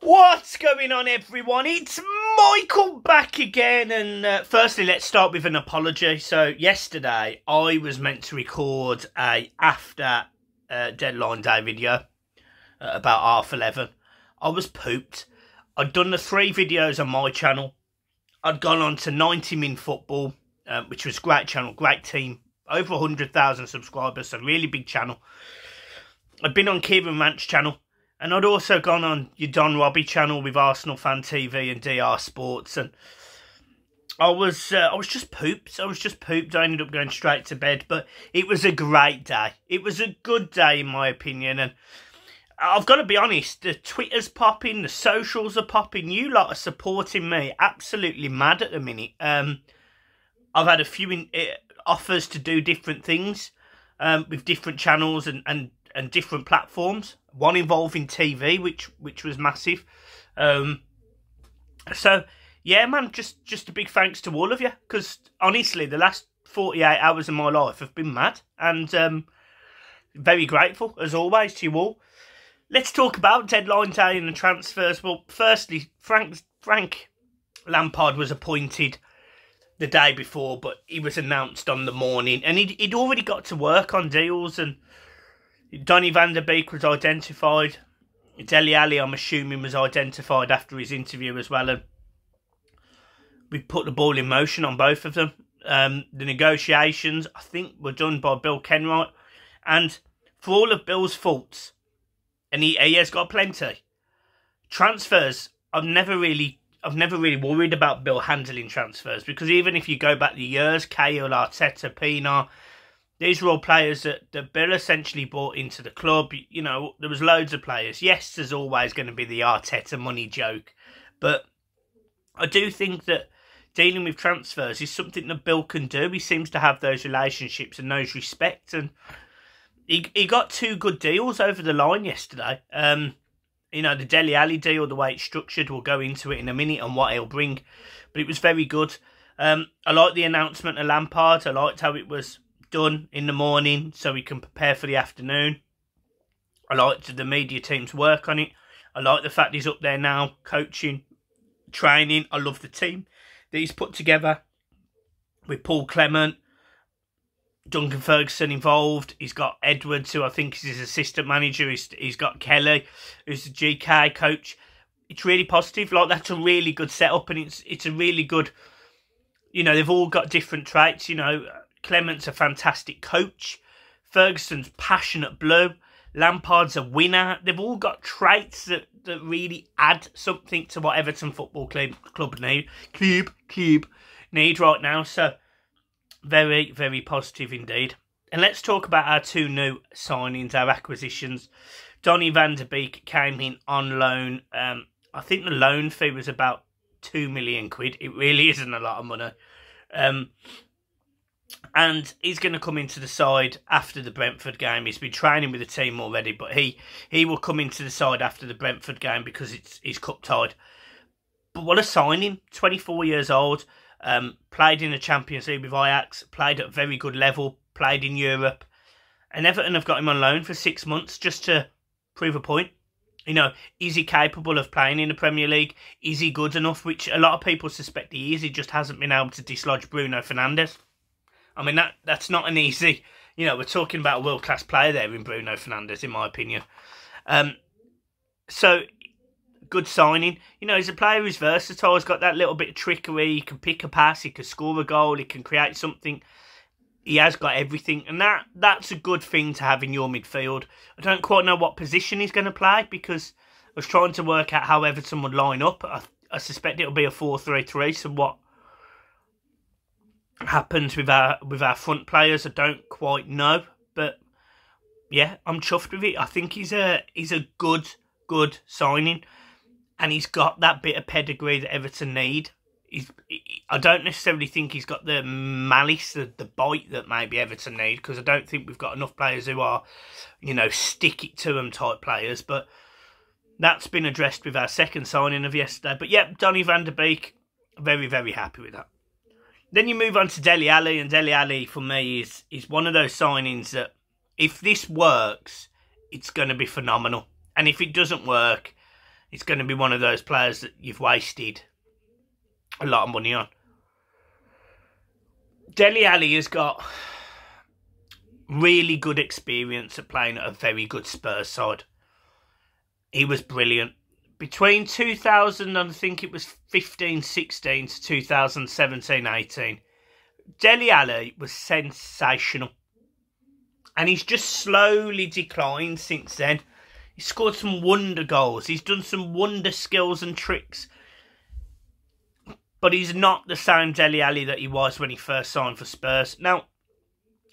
What's going on, everyone? It's Michael back again, and firstly, let's start with an apology. So yesterday, I was meant to record a after deadline day video at about 11:30. I was pooped. I'd done the 3 videos on my channel. I'd gone on to 90 Min Football, which was a great channel, great team, over 100,000 subscribers, so really big channel. I'd been on Kieran Ranch channel. And I'd also gone on your Don Robbie channel with Arsenal Fan TV and DR Sports, and I was just pooped. I ended up going straight to bed, but it was a great day. It was a good day in my opinion, and I've got to be honest. The Twitter's popping, the socials are popping. You lot are supporting me absolutely mad at the minute. I've had a few offers to do different things with different channels and different platforms. One involving TV, which was massive. So yeah, man, just a big thanks to all of you, because honestly, the last 48 hours of my life have been mad, and very grateful as always to you all. Let's talk about deadline day and the transfers. Well, firstly, Frank Lampard was appointed the day before, but he was announced on the morning, and he'd already got to work on deals, and Donny van der Beek was identified. Dele, I'm assuming, was identified after his interview as well. And we put the ball in motion on both of them. The negotiations, I think, were done by Bill Kenwright. And for all of Bill's faults, and he has got plenty, transfers, I've never really worried about Bill handling transfers, because even if you go back the years, Cahill, Arteta, Pienaar, these were all players that Bill essentially brought into the club. You know, there was loads of players. Yes, there's always going to be the Arteta money joke. But I do think that dealing with transfers is something that Bill can do. He seems to have those relationships and those respects. And he got 2 good deals over the line yesterday. You know, the Dele Alli deal, the way it's structured, we'll go into it in a minute and what he'll bring. But it was very good. I liked the announcement of Lampard. I liked how it was done in the morning so we can prepare for the afternoon. I liked the media team's work on it. I like the fact he's up there now coaching, training. I love the team that he's put together with Paul Clement, Duncan Ferguson involved. He's got Edwards, who I think is his assistant manager. He's got Kelly, who's the GK coach. It's really positive. Like, that's a really good setup, and it's a really good, you know, they've all got different traits. You know, Clement's a fantastic coach. Ferguson's passionate blue. Lampard's a winner. They've all got traits that really add something to what Everton Football Club need right now. So very, very positive indeed. And let's talk about our 2 new signings, our acquisitions. Donny van der Beek came in on loan. I think the loan fee was about £2 million. It really isn't a lot of money. And he's going to come into the side after the Brentford game. He's been training with the team already, but he will come into the side after the Brentford game because he's cup tied. But what a signing. 24 years old. Played in the Champions League with Ajax. Played at a very good level. Played in Europe. And Everton have got him on loan for 6 months just to prove a point. You know, is he capable of playing in the Premier League? Is he good enough? Which a lot of people suspect he is. He just hasn't been able to dislodge Bruno Fernandes. I mean, that's not an easy... You know, we're talking about a world-class player there in Bruno Fernandes, in my opinion. So, good signing. You know, he's a player who's versatile. He's got that little bit of trickery. He can pick a pass. He can score a goal. He can create something. He has got everything. And that's a good thing to have in your midfield. I don't quite know what position he's going to play, because I was trying to work out how Everton would line up. I suspect it'll be a 4-3-3, so what happens with our front players, I don't quite know, but yeah, I'm chuffed with it. I think he's a good signing, and he's got that bit of pedigree that Everton need. I don't necessarily think he's got the malice, the bite that maybe Everton need, because I don't think we've got enough players who are, you know, stick it to them type players. But that's been addressed with our second signing of yesterday. But yeah, Donny van der Beek, very, very happy with that. Then you move on to Dele Alli, and Dele Alli for me is one of those signings that if this works, it's going to be phenomenal. And if it doesn't work, He's going to be one of those players that you've wasted a lot of money on. Dele Alli has got really good experience at playing at a very good Spurs side. He was brilliant. Between 2000 and I think it was 15-16 to 2017-18, Dele Alli was sensational. And he's just slowly declined since then. He scored some wonder goals. He's done some wonder skills and tricks. But he's not the same Dele Alli that he was when he first signed for Spurs. Now,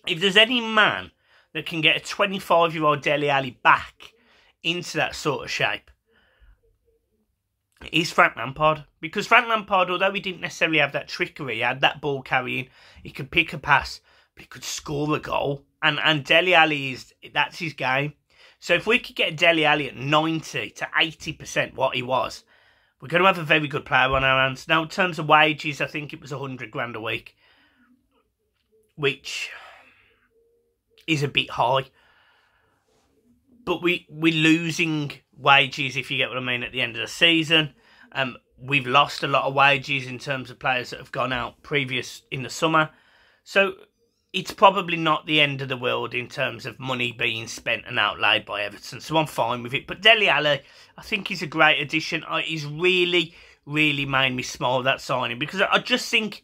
if there's any man that can get a 25-year-old Dele Alli back into that sort of shape, it's Frank Lampard. Because Frank Lampard, although he didn't necessarily have that trickery, he had that ball carrying, he could pick a pass, but he could score a goal. And Dele Alli, that's his game. So if we could get Dele Alli at 90 to 80% what he was, we're going to have a very good player on our hands. Now, in terms of wages, I think it was 100 grand a week, which is a bit high. But we're losing wages, if you get what I mean, at the end of the season. We've lost a lot of wages in terms of players that have gone out previous in the summer. So it's probably not the end of the world in terms of money being spent and outlaid by Everton. So I'm fine with it. But Dele Alli, I think he's a great addition. He's really, really made me smile, that signing. Because I just think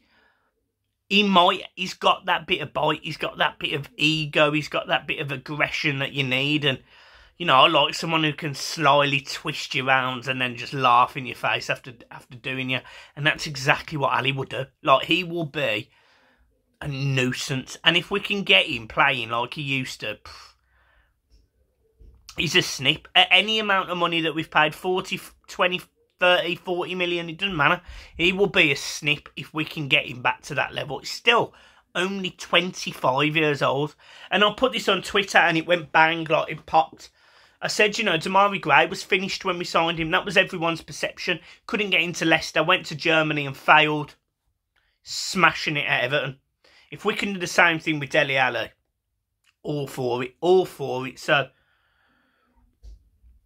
he's got that bit of bite. He's got that bit of ego. He's got that bit of aggression that you need. And, you know, I like someone who can slyly twist you round and then just laugh in your face after doing you. And that's exactly what Ali will do. Like, he will be a nuisance. And if we can get him playing like he used to, he's a snip. At any amount of money that we've paid, 40, 20, 30, 40 million, it doesn't matter. He will be a snip if we can get him back to that level. He's still only 25 years old. And I'll put this on Twitter and it went bang, like it popped. I said, you know, Demarai Gray was finished when we signed him. That was everyone's perception. Couldn't get into Leicester, went to Germany and failed. Smashing it at Everton. If we can do the same thing with Dele Alli, all for it, all for it. So,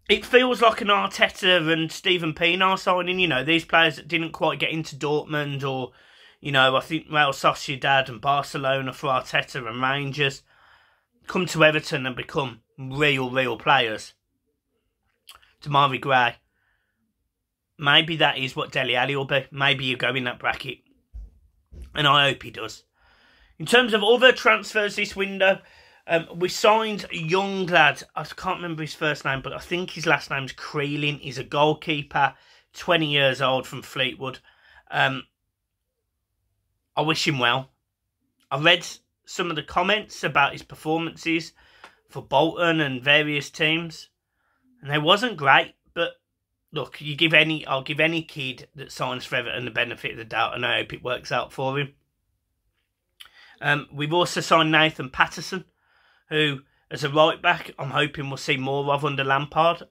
it feels like an Arteta and Steven Pienaar signing, you know, these players that didn't quite get into Dortmund or, you know, I think Real Sociedad and Barcelona for Arteta and Rangers, come to Everton and become real players. Demarai Gray, maybe that is what Dele Alli will be. Maybe you go in that bracket. And I hope he does. In terms of other transfers this window, we signed a young lad. I can't remember his first name, but I think his last name's Creelin. He's a goalkeeper, 20 years old, from Fleetwood. I wish him well. I read some of the comments about his performances for Bolton and various teams, and they wasn't great. But look, I'll give any kid that signs for Everton the benefit of the doubt, and I hope it works out for him. We've also signed Nathan Patterson, who, as a right-back, I'm hoping we'll see more of under Lampard.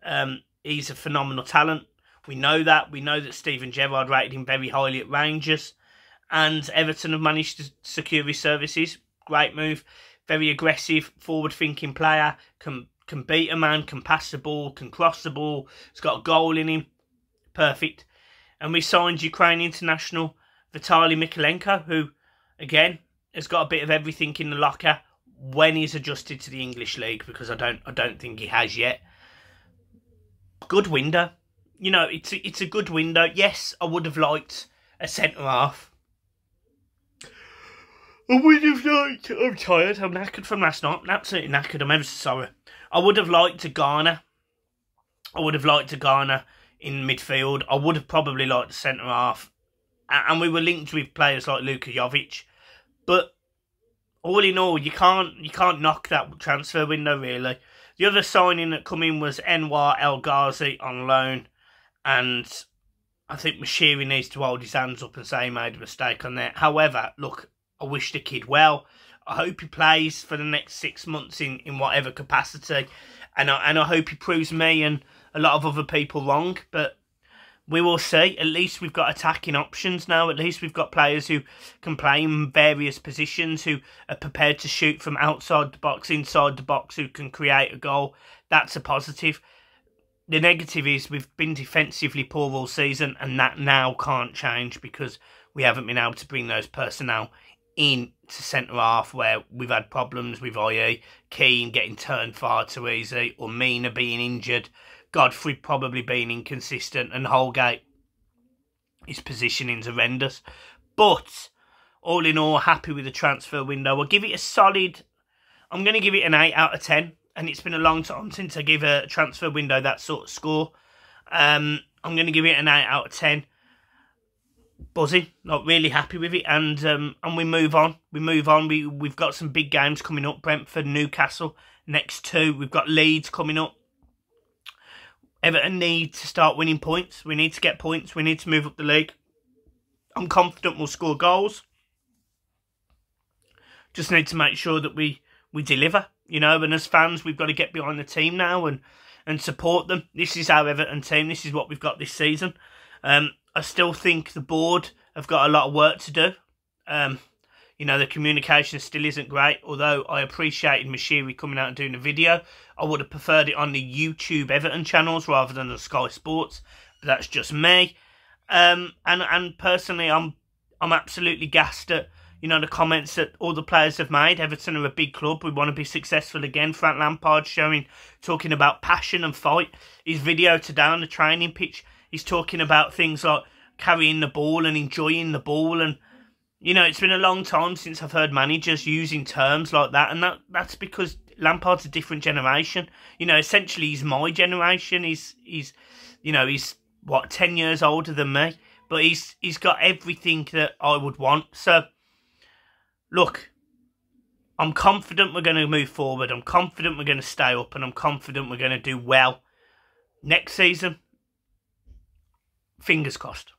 He's a phenomenal talent. We know that. We know that Steven Gerrard rated him very highly at Rangers. And Everton have managed to secure his services. Great move. Very aggressive, forward-thinking player. Can beat a man, can pass the ball, can cross the ball. He's got a goal in him. Perfect. And we signed Ukraine international Vitaly Mykolenko, who, again, has got a bit of everything in the locker when he's adjusted to the English league, because I don't think he has yet. Good window. You know, it's a good window. Yes, I would have liked a centre-half. I would have liked... I'm tired. I'm knackered from last night. I'm absolutely knackered. I'm ever so sorry. I would have liked to garner. In midfield. I would have probably liked a centre-half. And we were linked with players like Luka Jovic. But all in all, you can't knock that transfer window, really. The other signing that come in was Anwar El Ghazi on loan. And I think Mashiri needs to hold his hands up and say he made a mistake on that. However, look, I wish the kid well. I hope he plays for the next 6 months in whatever capacity. And I hope he proves me and a lot of other people wrong. But we will see. At least we've got attacking options now. At least we've got players who can play in various positions, who are prepared to shoot from outside the box, inside the box, who can create a goal. That's a positive. the negative is we've been defensively poor all season, and that now can't change because we haven't been able to bring those personnel in to centre half where we've had problems with i.e. Keane getting turned far too easy, or Mina being injured, Godfrey probably being inconsistent, and Holgate, his positioning's horrendous. But all in all, happy with the transfer window. I'll give it a solid, I'm going to give it an 8 out of 10. And it's been a long time since I give a transfer window that sort of score. I'm going to give it an 8 out of 10. Buzzing, not really happy with it, and we move on. We've got some big games coming up. Brentford, Newcastle, next 2. We've got Leeds coming up. Everton need to start winning points. We need to get points. We need to move up the league. I'm confident we'll score goals. Just need to make sure that we deliver, you know, and as fans, we've got to get behind the team now and support them. This is our Everton team. This is what we've got this season. I still think the board have got a lot of work to do. You know, the communication still isn't great, although I appreciated Mashiri coming out and doing a video. I would have preferred it on the YouTube Everton channels rather than the Sky Sports, but that's just me. And personally, I'm absolutely gassed at, you know, the comments that all the players have made. Everton are a big club. We want to be successful again. Frank Lampard talking about passion and fight. His video today on the training pitch, he's talking about things like carrying the ball and enjoying the ball. And, you know, it's been a long time since I've heard managers using terms like that. And that's because Lampard's a different generation. You know, essentially he's my generation. He's you know, he's, what, 10 years older than me. But he's got everything that I would want. So, look, I'm confident we're going to move forward. I'm confident we're going to stay up, and I'm confident we're going to do well next season. Fingers crossed.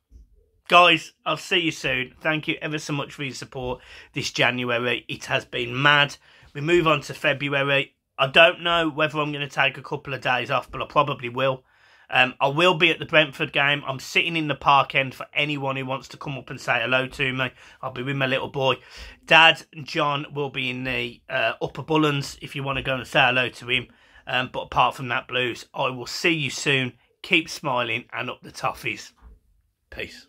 Guys, I'll see you soon. Thank you ever so much for your support this January. It has been mad. We move on to February. I don't know whether I'm going to take a couple of days off, but I probably will. I will be at the Brentford game. I'm sitting in the park end for anyone who wants to come up and say hello to me. I'll be with my little boy. Dad and John will be in the upper Bullens if you want to go and say hello to him. But apart from that, Blues, I will see you soon. Keep smiling and up the toffees. Peace.